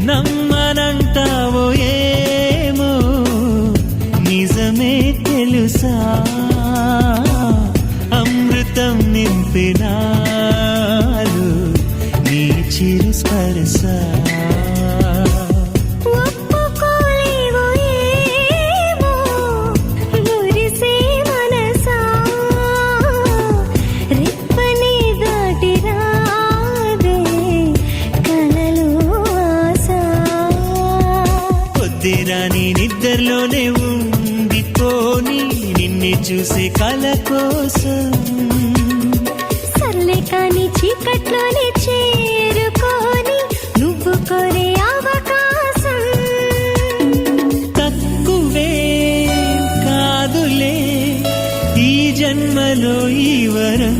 నమ్మనంటావో ఏమో నిజమే తెలుసా అమృతం నింపినారు నీ చిరు స్పర్శ నీ నిద్రలోనే ఉండిపోని నిన్నే చూసే కల కోసం సర్లే కాని చీకట్లోనే చేరుకోని నువ్వు కోరే అవకాశం తక్కువే కాదులే ఈ జన్మలో ఈ వరం